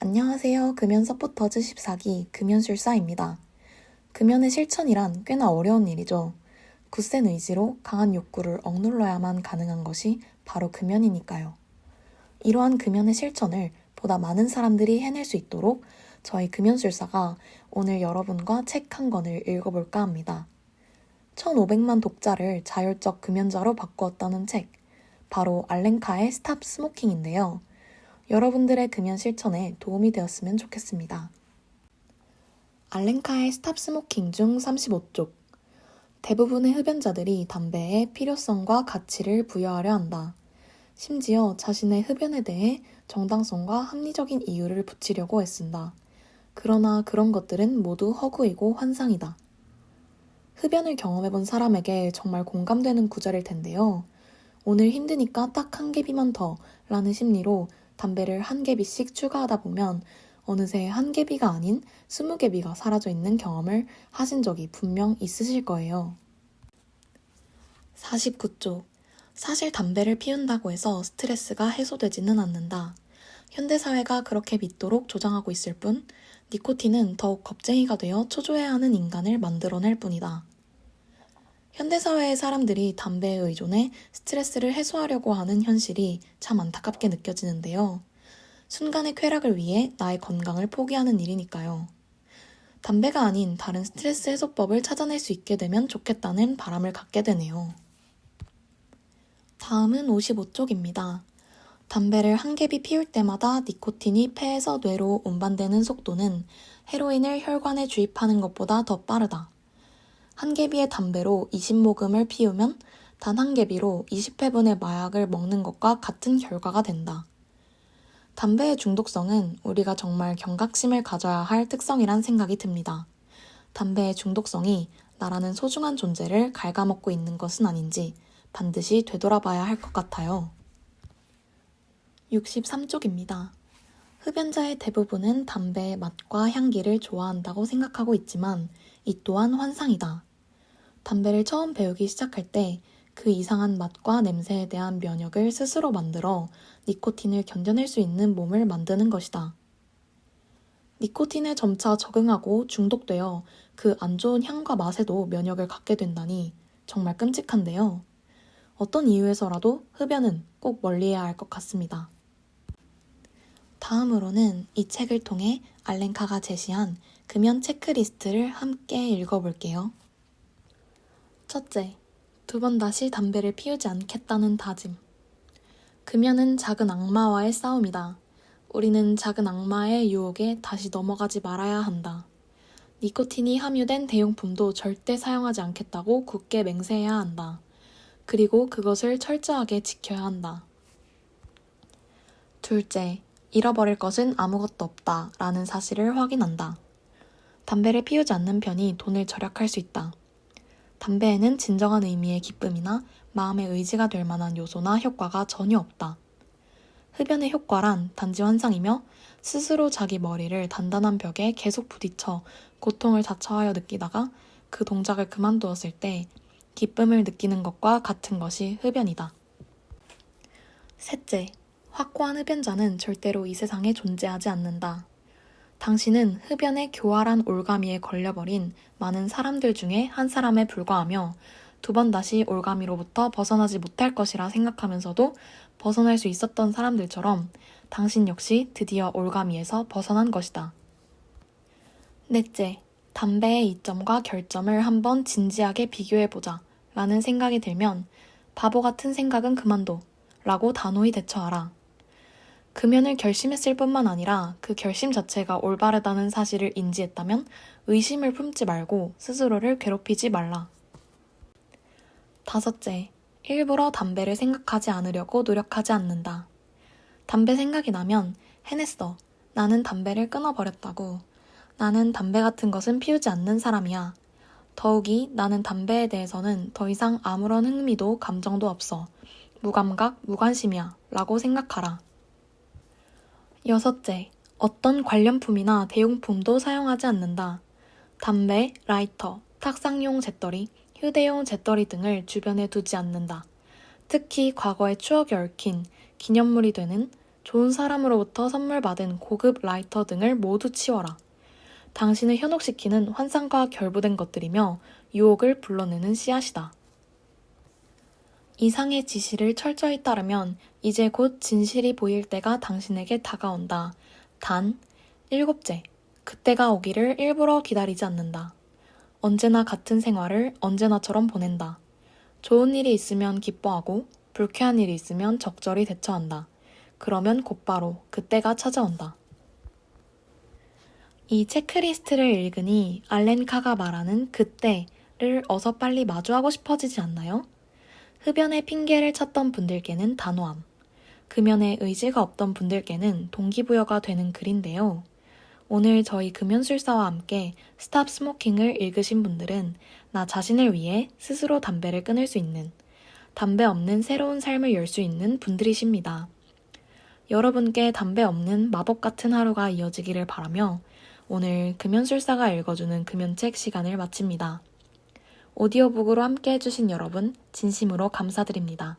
안녕하세요. 금연 서포터즈 14기 금연술사입니다. 금연의 실천이란 꽤나 어려운 일이죠. 굳센 의지로 강한 욕구를 억눌러야만 가능한 것이 바로 금연이니까요. 이러한 금연의 실천을 보다 많은 사람들이 해낼 수 있도록 저희 금연술사가 오늘 여러분과 책 한 권을 읽어볼까 합니다. 1500만 독자를 자율적 금연자로 바꾸었다는 책, 바로 알렌카의 스탑 스모킹인데요. 여러분들의 금연 실천에 도움이 되었으면 좋겠습니다. 알렌카의 스탑 스모킹 중 35쪽. 대부분의 흡연자들이 담배에 필요성과 가치를 부여하려 한다. 심지어 자신의 흡연에 대해 정당성과 합리적인 이유를 붙이려고 애쓴다. 그러나 그런 것들은 모두 허구이고 환상이다. 흡연을 경험해본 사람에게 정말 공감되는 구절일 텐데요. 오늘 힘드니까 딱 한 개비만 더 라는 심리로 담배를 한 개비씩 추가하다 보면 어느새 한 개비가 아닌 20개비가 사라져 있는 경험을 하신 적이 분명 있으실 거예요. 49쪽. 사실 담배를 피운다고 해서 스트레스가 해소되지는 않는다. 현대사회가 그렇게 믿도록 조장하고 있을 뿐 니코틴은 더욱 겁쟁이가 되어 초조해하는 인간을 만들어낼 뿐이다. 현대사회의 사람들이 담배에 의존해 스트레스를 해소하려고 하는 현실이 참 안타깝게 느껴지는데요. 순간의 쾌락을 위해 나의 건강을 포기하는 일이니까요. 담배가 아닌 다른 스트레스 해소법을 찾아낼 수 있게 되면 좋겠다는 바람을 갖게 되네요. 다음은 55쪽입니다. 담배를 한 개비 피울 때마다 니코틴이 폐에서 뇌로 운반되는 속도는 헤로인을 혈관에 주입하는 것보다 더 빠르다. 한 개비의 담배로 20모금을 피우면 단 한 개비로 20회분의 마약을 먹는 것과 같은 결과가 된다. 담배의 중독성은 우리가 정말 경각심을 가져야 할 특성이란 생각이 듭니다. 담배의 중독성이 나라는 소중한 존재를 갉아먹고 있는 것은 아닌지 반드시 되돌아봐야 할 것 같아요. 63쪽입니다. 흡연자의 대부분은 담배의 맛과 향기를 좋아한다고 생각하고 있지만 이 또한 환상이다. 담배를 처음 배우기 시작할 때 그 이상한 맛과 냄새에 대한 면역을 스스로 만들어 니코틴을 견뎌낼 수 있는 몸을 만드는 것이다. 니코틴에 점차 적응하고 중독되어 그 안 좋은 향과 맛에도 면역을 갖게 된다니 정말 끔찍한데요. 어떤 이유에서라도 흡연은 꼭 멀리해야 할 것 같습니다. 다음으로는 이 책을 통해 알렌카가 제시한 금연 체크리스트를 함께 읽어볼게요. 첫째, 2번 다시 담배를 피우지 않겠다는 다짐. 금연은 작은 악마와의 싸움이다. 우리는 작은 악마의 유혹에 다시 넘어가지 말아야 한다. 니코틴이 함유된 대용품도 절대 사용하지 않겠다고 굳게 맹세해야 한다. 그리고 그것을 철저하게 지켜야 한다. 둘째, 잃어버릴 것은 아무것도 없다 라는 사실을 확인한다. 담배를 피우지 않는 편이 돈을 절약할 수 있다. 담배에는 진정한 의미의 기쁨이나 마음의 의지가 될 만한 요소나 효과가 전혀 없다. 흡연의 효과란 단지 환상이며 스스로 자기 머리를 단단한 벽에 계속 부딪혀 고통을 자처하여 느끼다가 그 동작을 그만두었을 때 기쁨을 느끼는 것과 같은 것이 흡연이다. 셋째, 확고한 흡연자는 절대로 이 세상에 존재하지 않는다. 당신은 흡연의 교활한 올가미에 걸려버린 많은 사람들 중에 한 사람에 불과하며 2번 다시 올가미로부터 벗어나지 못할 것이라 생각하면서도 벗어날 수 있었던 사람들처럼 당신 역시 드디어 올가미에서 벗어난 것이다. 넷째, 담배의 이점과 결점을 한번 진지하게 비교해보자 라는 생각이 들면 바보 같은 생각은 그만둬 라고 단호히 대처하라. 금연을 결심했을 뿐만 아니라 그 결심 자체가 올바르다는 사실을 인지했다면 의심을 품지 말고 스스로를 괴롭히지 말라. 다섯째, 일부러 담배를 생각하지 않으려고 노력하지 않는다. 담배 생각이 나면 해냈어. 나는 담배를 끊어버렸다고. 나는 담배 같은 것은 피우지 않는 사람이야. 더욱이 나는 담배에 대해서는 더 이상 아무런 흥미도 감정도 없어. 무감각, 무관심이야 라고 생각하라. 여섯째, 어떤 관련품이나 대용품도 사용하지 않는다. 담배, 라이터, 탁상용 재떨이, 휴대용 재떨이 등을 주변에 두지 않는다. 특히 과거의 추억이 얽힌 기념물이 되는 좋은 사람으로부터 선물 받은 고급 라이터 등을 모두 치워라. 당신을 현혹시키는 환상과 결부된 것들이며 유혹을 불러내는 씨앗이다. 이상의 지시를 철저히 따르면 이제 곧 진실이 보일 때가 당신에게 다가온다. 단, 7째, 그때가 오기를 일부러 기다리지 않는다. 언제나 같은 생활을 언제나처럼 보낸다. 좋은 일이 있으면 기뻐하고 불쾌한 일이 있으면 적절히 대처한다. 그러면 곧바로 그때가 찾아온다. 이 체크리스트를 읽으니 알렌카가 말하는 그때를 어서 빨리 마주하고 싶어지지 않나요? 흡연의 핑계를 찾던 분들께는 단호함, 금연에 의지가 없던 분들께는 동기부여가 되는 글인데요. 오늘 저희 금연술사와 함께 스탑 스모킹을 읽으신 분들은 나 자신을 위해 스스로 담배를 끊을 수 있는, 담배 없는 새로운 삶을 열 수 있는 분들이십니다. 여러분께 담배 없는 마법 같은 하루가 이어지기를 바라며 오늘 금연술사가 읽어주는 금연책 시간을 마칩니다. 오디오북으로 함께 해주신 여러분 진심으로 감사드립니다.